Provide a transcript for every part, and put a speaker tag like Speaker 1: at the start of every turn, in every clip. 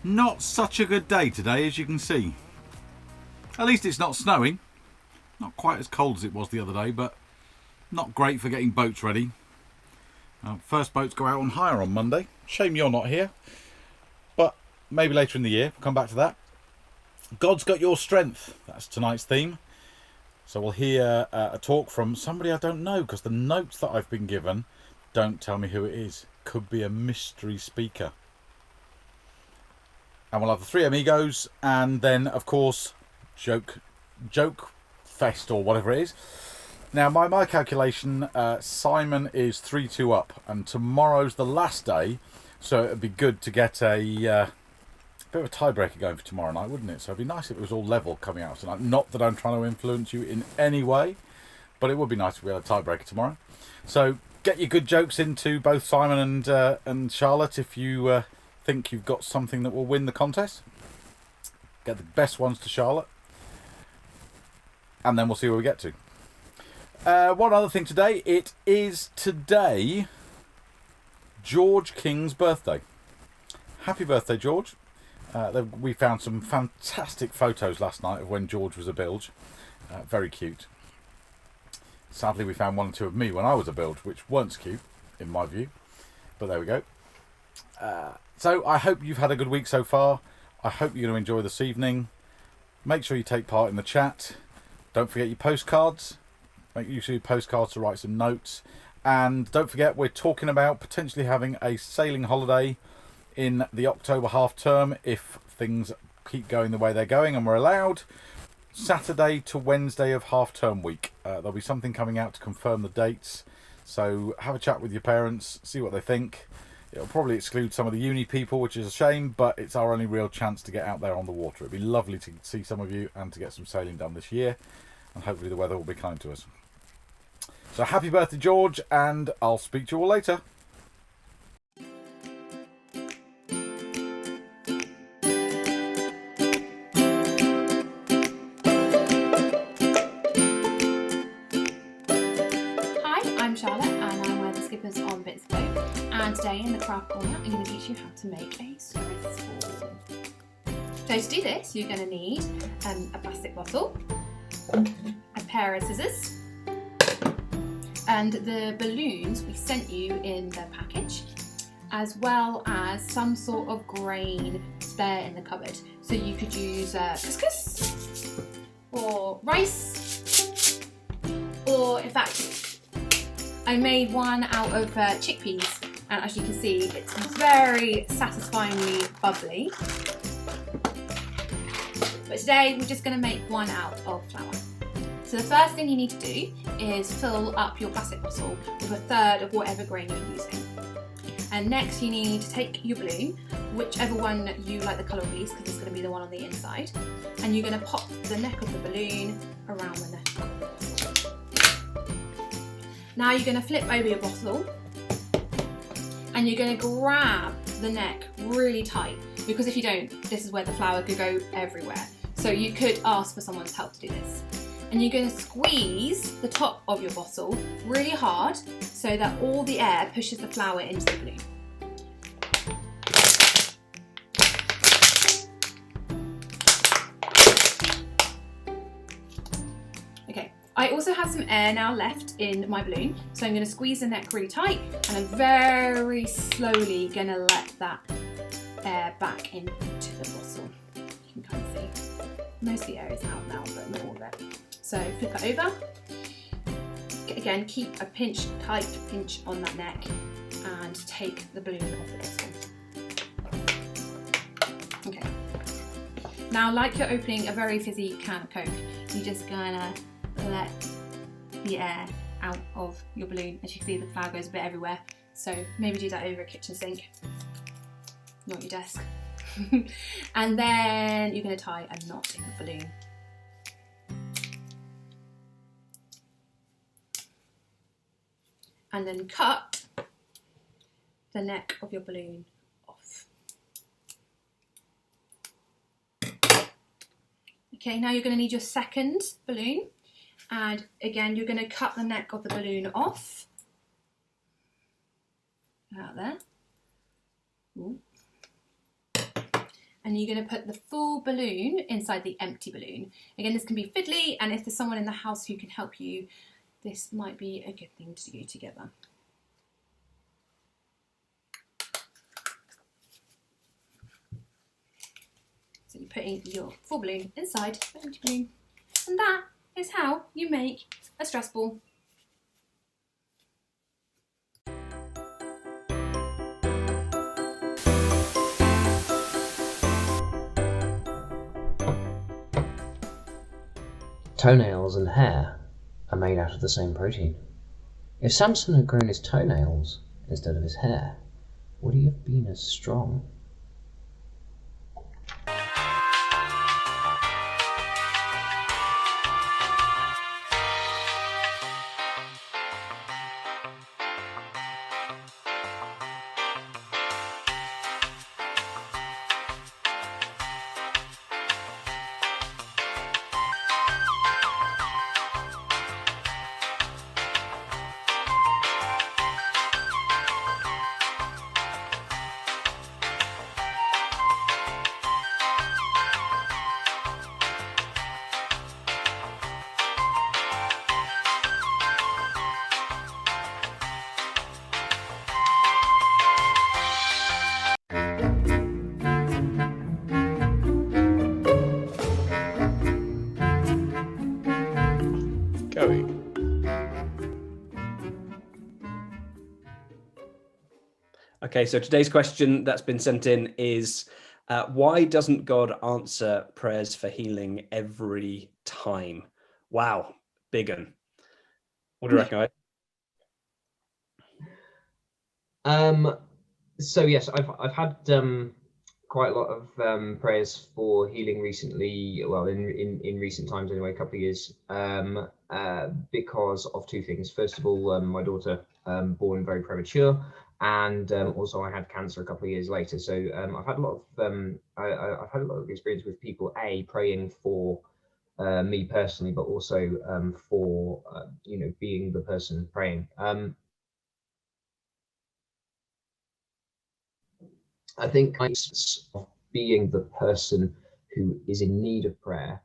Speaker 1: Not such a good day today, as you can see. At least it's not snowing. Not quite as cold as it was the other day, but not great for getting boats ready. First boats go out on hire on Monday. Shame you're not here, but maybe later in the year. We'll come back to that. God's got your strength. That's tonight's theme. So we'll hear a talk from somebody I don't know, because the notes that I've been given don't tell me who it is. Could be a mystery speaker. And we'll have the Three Amigos, and then, of course, Joke Fest, or whatever it is. Now, my calculation, Simon is 3-2 up, and tomorrow's the last day, so it'd be good to get a bit of a tiebreaker going for tomorrow night, wouldn't it? So it'd be nice if it was all level coming out tonight. Not that I'm trying to influence you in any way, but it would be nice if we had a tiebreaker tomorrow. So get your good jokes into both Simon and Charlotte if you think you've got something that will win the contest. Get the best ones to Charlotte, and then we'll see where we get to. One other thing today, it is today George King's birthday. Happy birthday, George. We found some fantastic photos last night of when George was a bilge. Very cute. Sadly, we found one or two of me when I was a bilge, which weren't cute, in my view. But there we go. So I hope you've had a good week so far. I hope you're going to enjoy this evening. Make sure you take part in the chat. Don't forget your postcards. Make use of your postcards to write some notes. And don't forget, we're talking about potentially having a sailing holiday in the October half term if things keep going the way they're going and we're allowed. Saturday to Wednesday of half term week. There'll be something coming out to confirm the dates. So have a chat with your parents, see what they think. It'll probably exclude some of the uni people, which is a shame, but it's our only real chance to get out there on the water. It'd be lovely to see some of you and to get some sailing done this year. And hopefully the weather will be kind to us. So happy birthday, George, and I'll speak to you all later.
Speaker 2: Hi, I'm Charlotte, and I'm one of the skippers on Bits Boat. And today in the craft corner, I'm going to teach you how to make a stress ball. So to do this, you're going to need a plastic bottle, a pair of scissors, and the balloons we sent you in the package, as well as some sort of grain spare in the cupboard. So you could use couscous or rice, or in fact I made one out of chickpeas, and as you can see it's very satisfyingly bubbly. But today we're just going to make one out of flour. So the first thing you need to do is fill up your plastic bottle with a third of whatever grain you're using. And next you need to take your balloon, whichever one you like the colour of least, because it's going to be the one on the inside. And you're going to pop the neck of the balloon around the neck of the bottle. Now you're going to flip over your bottle and you're going to grab the neck really tight, because if you don't, this is where the flour could go everywhere. So you could ask for someone's help to do this. And you're going to squeeze the top of your bottle really hard so that all the air pushes the flour into the balloon. Okay, I also have some air now left in my balloon, so I'm going to squeeze the neck really tight, and I'm very slowly going to let that air back into the bottle. You can kind of see most of the air is out now, but not all of it. So flip it over. Again, keep a tight pinch on that neck, and take the balloon off the bottle. Okay. Now, like you're opening a very fizzy can of Coke, you're just gonna let the air out of your balloon. As you can see, the flour goes a bit everywhere. So maybe do that over a kitchen sink, not your desk. And then you're going to tie a knot in the balloon. And then cut the neck of your balloon off. Okay, now you're going to need your second balloon, and again you're going to cut the neck of the balloon off. Out there. Ooh. and you're going to put the full balloon inside the empty balloon. Again, this can be fiddly, and if there's someone in the house who can help you, this might be a good thing to do together. So you're putting your full balloon inside the empty balloon, and that is how you make a stress ball.
Speaker 3: Toenails and hair are made out of the same protein. If Samson had grown his toenails instead of his hair, would he have been as strong?
Speaker 4: Okay, so today's question that's been sent in is, why doesn't God answer prayers for healing every time? Wow, big one. What do you reckon, guys?
Speaker 3: So yes, I've had quite a lot of prayers for healing recently. Well, in recent times anyway, a couple of years, because of two things. First of all, my daughter born very premature, and also I had cancer a couple of years later. So I've had a lot of I've had a lot of experience with people praying for me personally, but also for being the person praying. I think being the person who is in need of prayer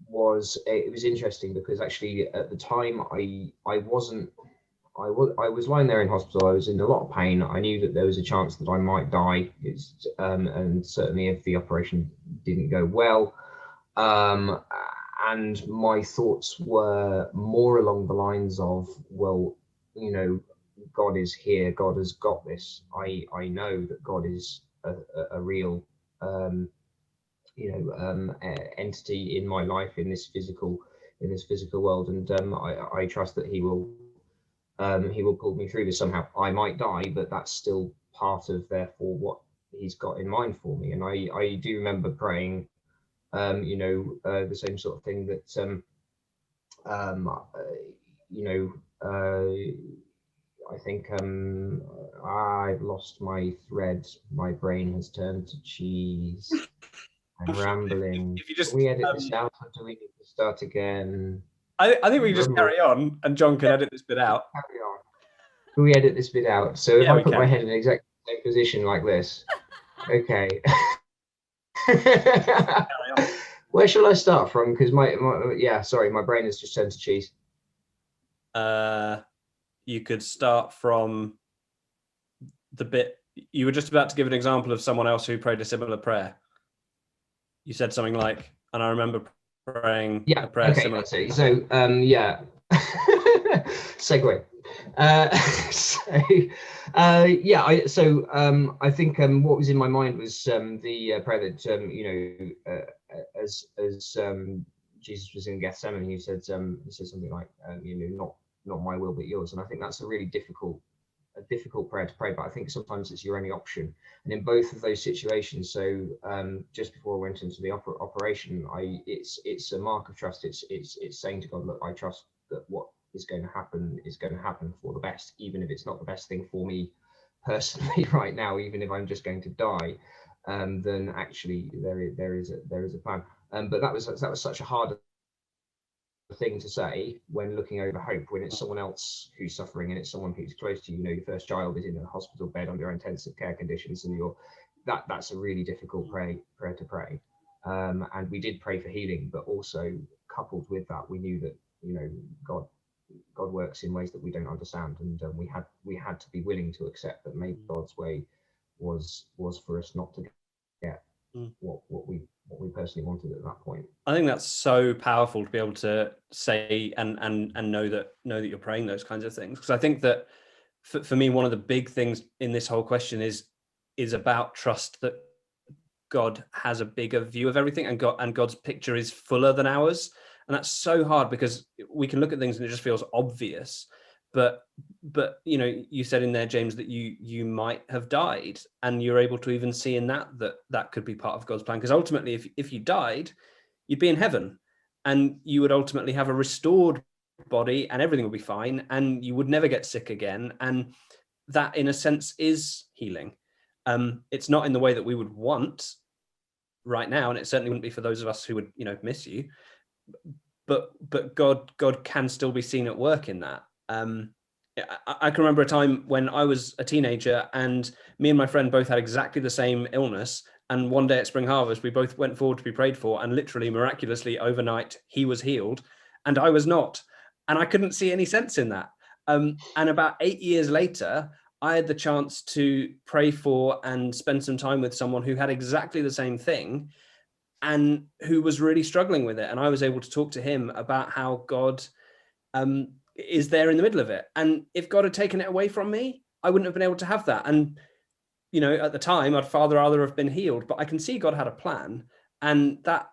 Speaker 3: was interesting, because actually at the time I was lying there in hospital. I was in a lot of pain. I knew that there was a chance that I might die, and certainly if the operation didn't go well. And my thoughts were more along the lines of, well, God is here. God has got this. I know that God is a real, entity in my life, in this physical world, and I trust that He will pull me through this somehow. I might die, but that's still part of, therefore, what He's got in mind for me. And I do remember praying, the same sort of thing that, I think I've lost my thread. My brain has turned to cheese. I'm rambling.
Speaker 4: If you just,
Speaker 3: can we edit this out, or do we need to start again?
Speaker 4: I think we can just carry on, and John can edit this bit out.
Speaker 3: Carry on. Can we edit this bit out? So if I put my head in exactly the same position like this, okay. Where shall I start from? Because my brain has just turned to cheese.
Speaker 4: You could start from the bit you were just about to give an example of someone else who prayed a similar prayer. You said something like, and I remember praying a prayer similar.
Speaker 3: So segue. I think what was in my mind was the prayer that as Jesus was in Gethsemane, he said something like, not my will but yours. And I think that's a really difficult prayer to pray, but I think sometimes it's your only option. And in both of those situations, so just before I went into the operation, it's a mark of trust. It's saying to God, look, I trust that what is going to happen for the best, even if it's not the best thing for me personally right now, even if I'm just going to die. Then actually there is a plan. But that was such a hard thing to say when looking over hope, when it's someone else who's suffering and it's someone who's close to you. You know, your first child is in a hospital bed under intensive care conditions, and that's a really difficult prayer to pray. And we did pray for healing, but also coupled with that, we knew that, you know, God works in ways that we don't understand, and we had to be willing to accept that maybe God's way was for us not to get what we personally wanted at that point.
Speaker 4: I think that's so powerful to be able to say and know that you're praying those kinds of things, because I think that for me, one of the big things in this whole question is about trust, that God has a bigger view of everything, and God's picture is fuller than ours. And that's so hard, because we can look at things and it just feels obvious. But you know, you said in there, James, that you might have died, and you're able to even see in that could be part of God's plan. Because ultimately, if you died, you'd be in heaven, and you would ultimately have a restored body, and everything would be fine, and you would never get sick again. And that, in a sense, is healing. It's not in the way that we would want right now, and it certainly wouldn't be for those of us who would, you know, miss you. But God can still be seen at work in that. I can remember a time when I was a teenager, and me and my friend both had exactly the same illness. And one day at Spring Harvest, we both went forward to be prayed for, and literally miraculously overnight, he was healed and I was not. And I couldn't see any sense in that. And about 8 years later, I had the chance to pray for and spend some time with someone who had exactly the same thing and who was really struggling with it. And I was able to talk to him about how God is there in the middle of it. And if God had taken it away from me, I wouldn't have been able to have that. And, you know, at the time, I'd rather have been healed, but I can see God had a plan. And that,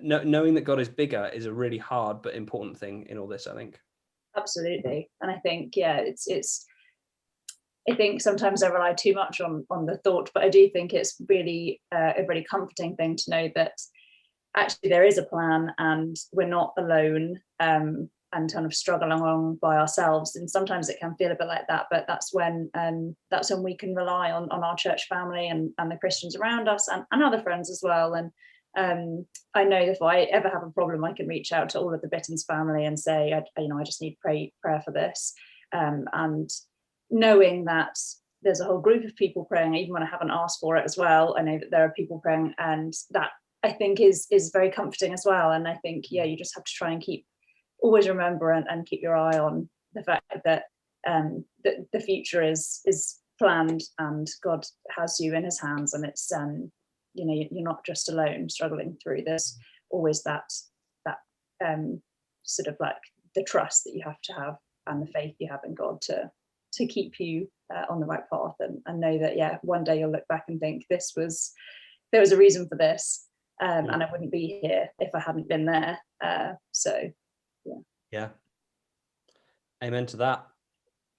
Speaker 4: knowing that God is bigger is a really hard but important thing in all this, I think.
Speaker 5: Absolutely. And I think, I think sometimes I rely too much on the thought, but I do think it's really a really comforting thing to know that actually there is a plan, and we're not alone, and kind of struggling along by ourselves. And sometimes it can feel a bit like that, but that's when we can rely on our church family and the Christians around us, and other friends as well. And I know if I ever have a problem, I can reach out to all of the Bittons family and say, I just need prayer for this, and knowing that there's a whole group of people praying, even when I haven't asked for it as well. I know that there are people praying, and that I think is very comforting as well. And I think, you just have to try and always remember and keep your eye on the fact that the future is planned, and God has you in his hands, and it's, you're not just alone struggling through this. Always that sort of like the trust that you have to have, and the faith you have in God to keep you on the right path, and know that one day you'll look back and think there was a reason for this, and I wouldn't be here if I hadn't been there.
Speaker 4: Amen to that.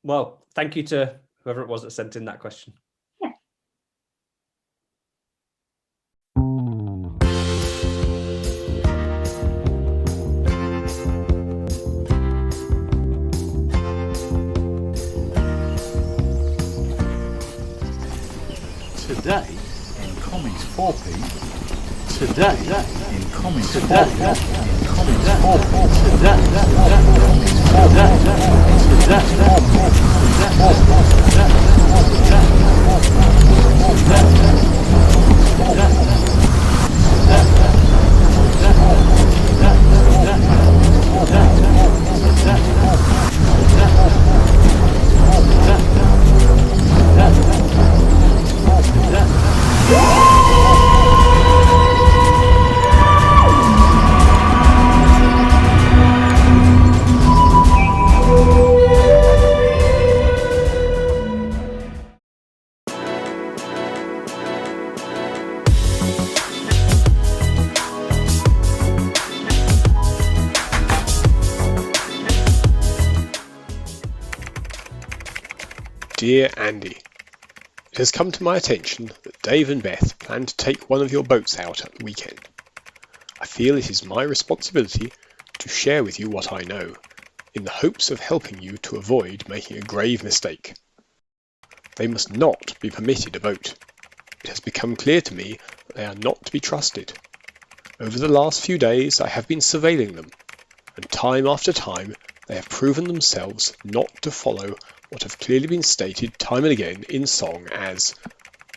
Speaker 4: Well, thank you to whoever it was that sent in that question.
Speaker 1: Today in Comics 4P. Today in Comics 4P. In Comics 4P.
Speaker 6: Dear Andy, it has come to my attention that Dave and Beth plan to take one of your boats out at the weekend. I feel it is my responsibility to share with you what I know, in the hopes of helping you to avoid making a grave mistake. They must not be permitted a boat. It has become clear to me that they are not to be trusted. Over the last few days I have been surveilling them, and time after time they have proven themselves not to follow what have clearly been stated time and again in song as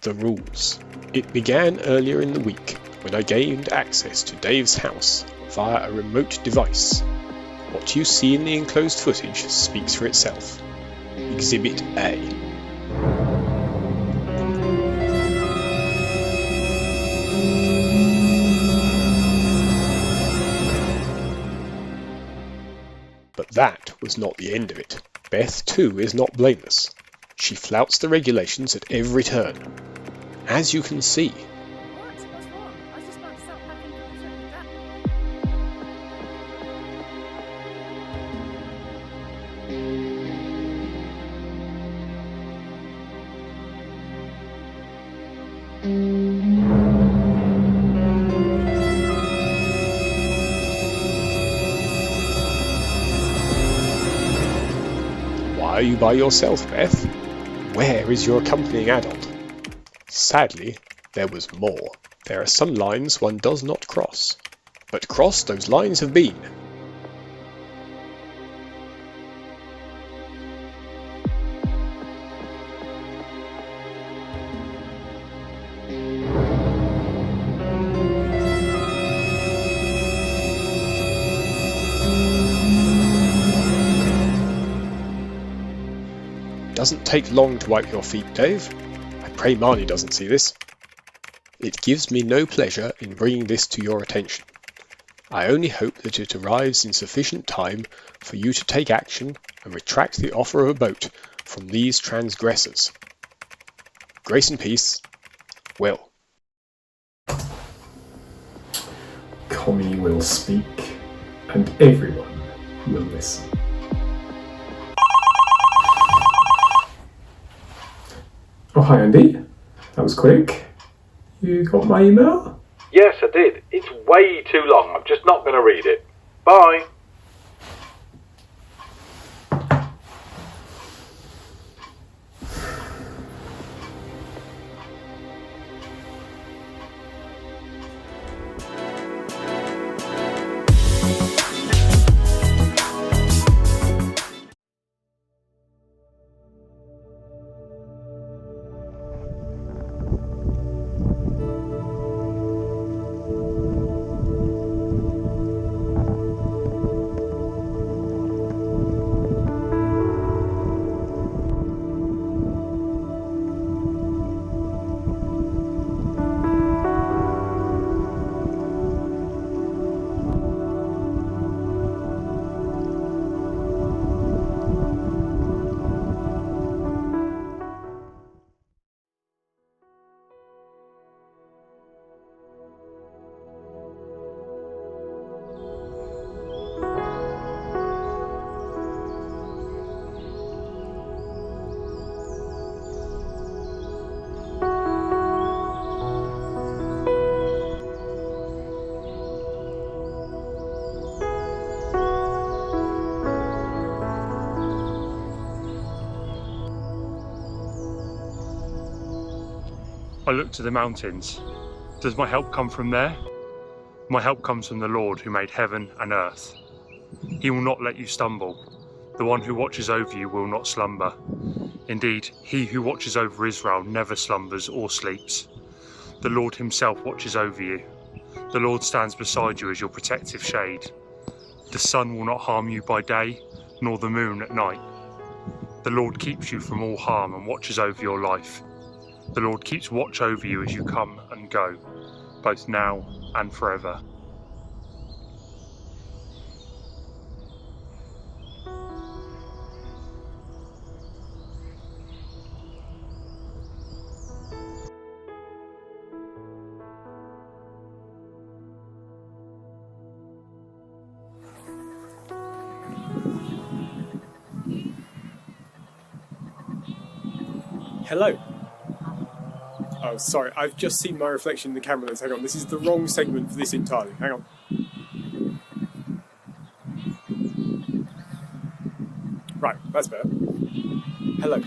Speaker 6: the rules. It began earlier in the week when I gained access to Dave's house via a remote device. What you see in the enclosed footage speaks for itself. Exhibit A. But that was not the end of it. Beth too is not blameless. She flouts the regulations at every turn. As you can see.
Speaker 7: What? What's wrong? I was just about to start packing for the trip.
Speaker 6: Why are you by yourself, Beth? Where is your accompanying adult? Sadly, there was more. There are some lines one does not cross. But crossed those lines have been. Doesn't take long to wipe your feet, Dave. I pray Marnie doesn't see this. It gives me no pleasure in bringing this to your attention. I only hope that it arrives in sufficient time for you to take action and retract the offer of a boat from these transgressors. Grace and peace, Will.
Speaker 8: Connie will speak, and everyone will listen. Oh, hi Andy. That was quick. You got my email?
Speaker 1: Yes, I did. It's way too long. I'm just not going to read it. Bye.
Speaker 9: I look to the mountains. Does my help come from there? My help comes from the Lord who made heaven and earth. He will not let you stumble. The one who watches over you will not slumber. Indeed, he who watches over Israel never slumbers or sleeps. The Lord himself watches over you. The Lord stands beside you as your protective shade. The sun will not harm you by day, nor the moon at night. The Lord keeps you from all harm and watches over your life. The Lord keeps watch over you as you come and go, both now and forever.
Speaker 8: Hello. Oh, sorry, I've just seen my reflection in the camera lens. Hang on, this is the wrong segment for this entirely. Hang on. Right, that's better. Hello.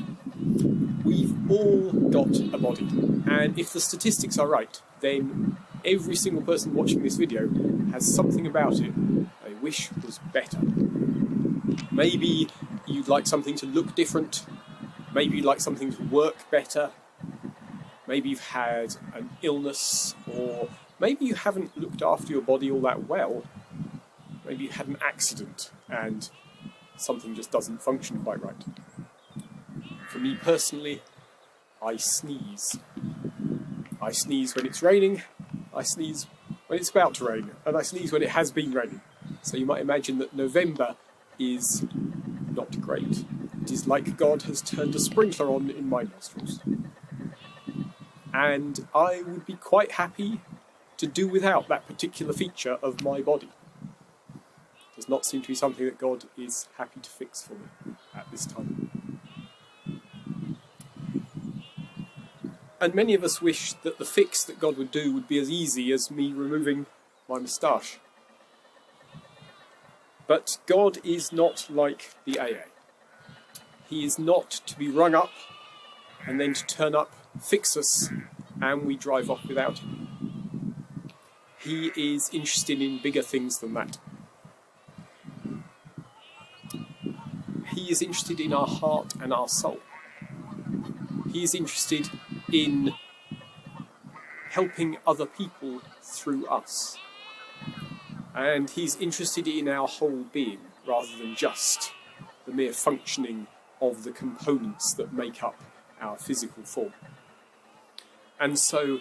Speaker 8: We've all got a body, and if the statistics are right, then every single person watching this video has something about it. wish was better. Maybe you'd like something to look different. Maybe you'd like something to work better. Maybe you've had an illness, or maybe you haven't looked after your body all that well. Maybe you had an accident and something just doesn't function quite right. For me personally, I sneeze. I sneeze when it's raining, I sneeze when it's about to rain, and I sneeze when it has been raining. So you might imagine that November is not great. It is like God has turned a sprinkler on in my nostrils. And I would be quite happy to do without that particular feature of my body. It does not seem to be something that God is happy to fix for me at this time. And many of us wish that the fix that God would do would be as easy as me removing my moustache. But God is not like the AA. He is not to be rung up and then to turn up, fix us, and we drive off without him. He is interested in bigger things than that. He is interested in our heart and our soul. He is interested in helping other people through us. And he's interested in our whole being, rather than just the mere functioning of the components that make up our physical form. And so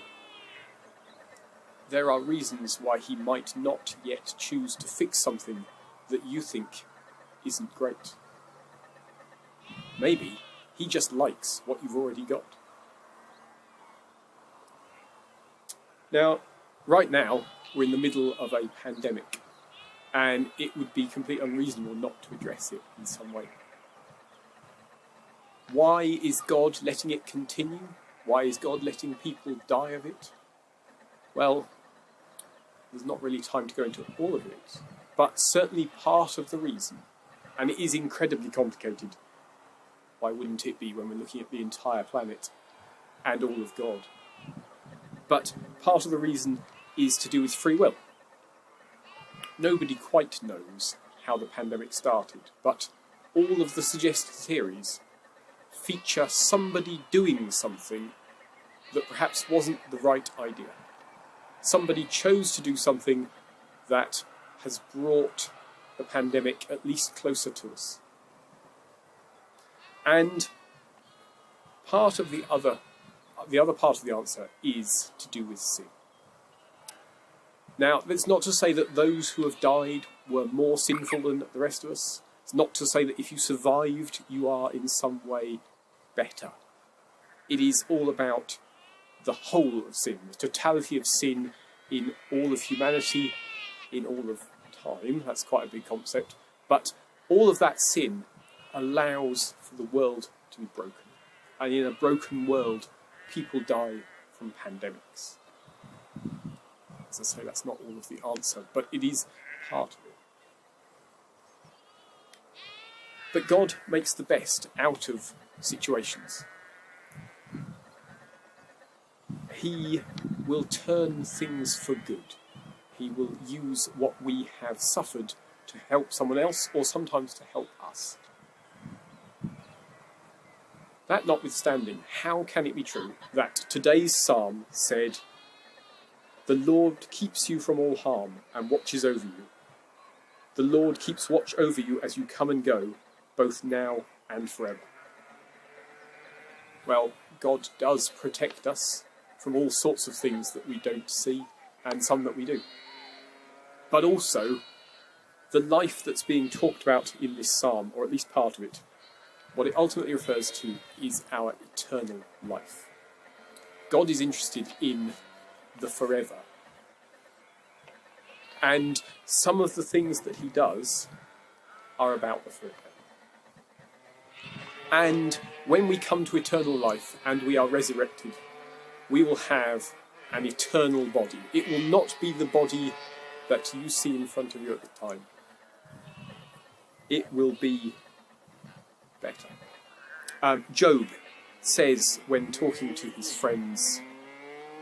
Speaker 8: there are reasons why he might not yet choose to fix something that you think isn't great. Maybe he just likes what you've already got. Now, right now, we're in the middle of a pandemic, and it would be completely unreasonable not to address it in some way. Why is God letting it continue? Why is God letting people die of it? Well, there's not really time to go into all of it, but certainly part of the reason, and it is incredibly complicated. Why wouldn't it be when we're looking at the entire planet and all of God? But part of the reason is to do with free will. Nobody quite knows how the pandemic started, but all of the suggested theories feature somebody doing something that perhaps wasn't the right idea. Somebody chose to do something that has brought the pandemic at least closer to us. And part of the other part of the answer is to do with sin. Now, that's not to say that those who have died were more sinful than the rest of us. It's not to say that if you survived, you are in some way better. It is all about the whole of sin, the totality of sin in all of humanity, in all of time. That's quite a big concept. But all of that sin allows for the world to be broken. And in a broken world, people die from pandemics. As I say, that's not all of the answer, but it is part of it. But God makes the best out of situations. He will turn things for good. He will use what we have suffered to help someone else, or sometimes to help us. That notwithstanding, how can it be true that today's psalm said, "The Lord keeps you from all harm and watches over you. The Lord keeps watch over you as you come and go, both now and forever"? Well, God does protect us from all sorts of things that we don't see, and some that we do. But also, the life that's being talked about in this psalm, or at least part of it, what it ultimately refers to is our eternal life. God is interested in the forever. And some of the things that he does are about the forever. And when we come to eternal life and we are resurrected, we will have an eternal body. It will not be the body that you see in front of you at the time. It will be better. Job says when talking to his friends,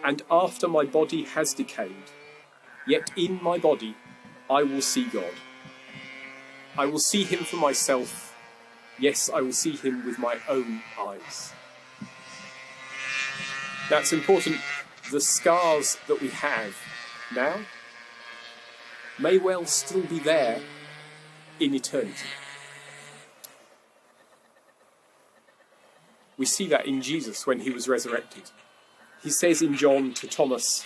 Speaker 8: "And after my body has decayed, yet in my body I will see God, I will see him for myself. Yes, I will see him with my own eyes. That's important. The scars that we have now may well still be there in eternity. We see that in Jesus when he was resurrected. He says in John to Thomas,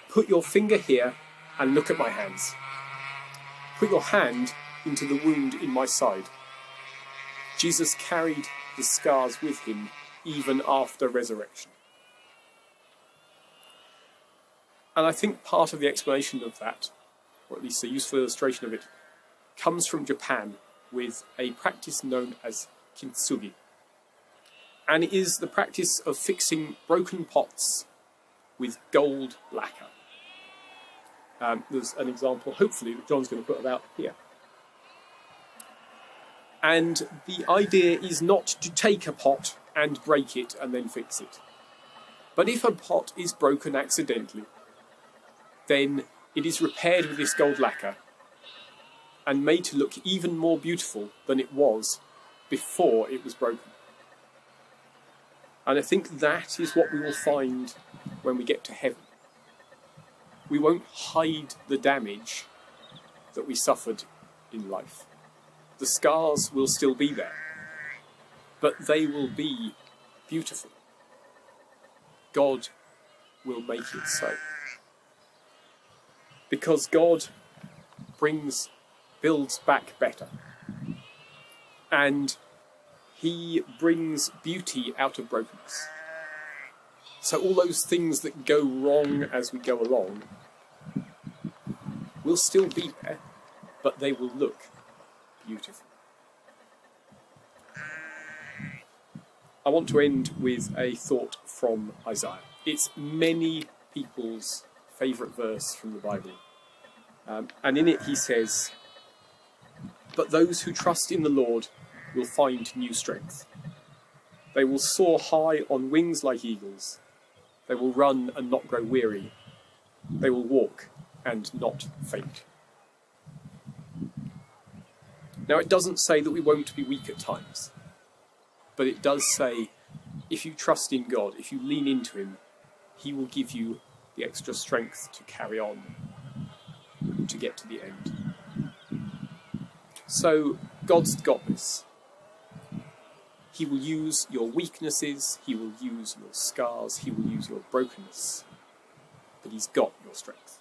Speaker 8: "Put your finger here and look at my hands. Put your hand into the wound in my side." Jesus carried the scars with him even after resurrection. And I think part of the explanation of that, or at least a useful illustration of it, comes from Japan with a practice known as kintsugi. And it is the practice of fixing broken pots with gold lacquer. There's an example, hopefully, that John's going to put about here. And the idea is not to take a pot and break it and then fix it. But if a pot is broken accidentally, then it is repaired with this gold lacquer and made to look even more beautiful than it was before it was broken. And I think that is what we will find when we get to heaven. We won't hide the damage that we suffered in life. The scars will still be there, but they will be beautiful. God will make it so. Because God builds back better. And he brings beauty out of brokenness. So all those things that go wrong as we go along will still be there, but they will look beautiful. I want to end with a thought from Isaiah. It's many people's favourite verse from the Bible. And in it he says, "But those who trust in the Lord will find new strength. They will soar high on wings like eagles. They will run and not grow weary. They will walk and not faint." Now, it doesn't say that we won't be weak at times, but it does say if you trust in God, if you lean into him, he will give you the extra strength to carry on, to get to the end. So, God's got this. He will use your weaknesses, he will use your scars, he will use your brokenness, but he's got your strength.